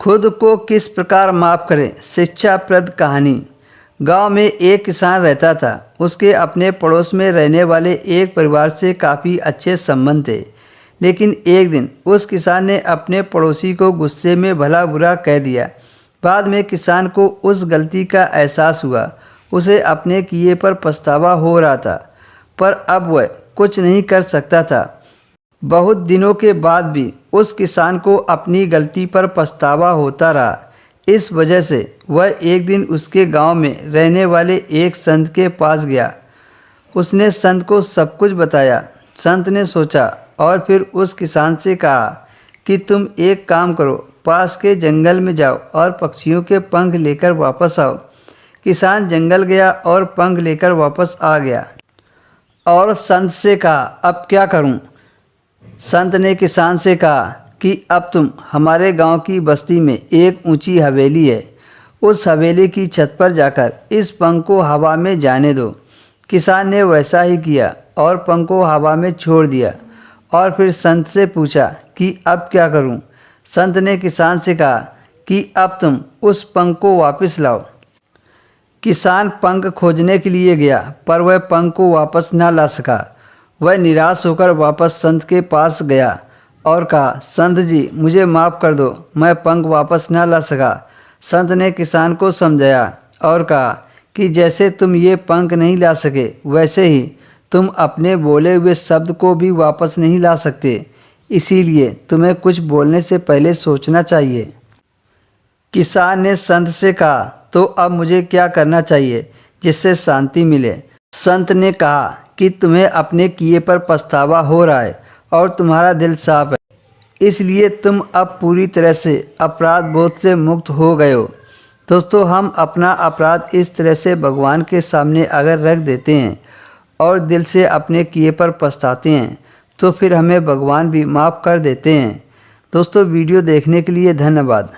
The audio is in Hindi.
खुद को किस प्रकार माफ़ करें, शिक्षाप्रद कहानी। गांव में एक किसान रहता था। उसके अपने पड़ोस में रहने वाले एक परिवार से काफ़ी अच्छे संबंध थे। लेकिन एक दिन उस किसान ने अपने पड़ोसी को गुस्से में भला बुरा कह दिया। बाद में किसान को उस गलती का एहसास हुआ। उसे अपने किए पर पछतावा हो रहा था, पर अब वह कुछ नहीं कर सकता था। बहुत दिनों के बाद भी उस किसान को अपनी गलती पर पछतावा होता रहा। इस वजह से वह एक दिन उसके गांव में रहने वाले एक संत के पास गया। उसने संत को सब कुछ बताया। संत ने सोचा और फिर उस किसान से कहा कि तुम एक काम करो, पास के जंगल में जाओ और पक्षियों के पंख लेकर वापस आओ। किसान जंगल गया और पंख लेकर वापस आ गया और संत से कहा, अब क्या करूं? संत ने किसान से कहा कि अब तुम हमारे गांव की बस्ती में एक ऊंची हवेली है, उस हवेली की छत पर जाकर इस पंख को हवा में जाने दो। किसान ने वैसा ही किया और पंख को हवा में छोड़ दिया और फिर संत से पूछा कि अब क्या करूं? संत ने किसान से कहा कि अब तुम उस पंख को वापस लाओ। किसान पंख खोजने के लिए गया, पर वह पंख को वापस न ला सका। वह निराश होकर वापस संत के पास गया और कहा, संत जी मुझे माफ़ कर दो, मैं पंख वापस न ला सका। संत ने किसान को समझाया और कहा कि जैसे तुम ये पंख नहीं ला सके, वैसे ही तुम अपने बोले हुए शब्द को भी वापस नहीं ला सकते। इसीलिए तुम्हें कुछ बोलने से पहले सोचना चाहिए। किसान ने संत से कहा, तो अब मुझे क्या करना चाहिए जिससे शांति मिले? संत ने कहा कि तुम्हें अपने किए पर पछतावा हो रहा है और तुम्हारा दिल साफ है, इसलिए तुम अब पूरी तरह से अपराध बोध से मुक्त हो गए हो। दोस्तों, हम अपना अपराध इस तरह से भगवान के सामने अगर रख देते हैं और दिल से अपने किए पर पछताते हैं, तो फिर हमें भगवान भी माफ़ कर देते हैं। दोस्तों, वीडियो देखने के लिए धन्यवाद।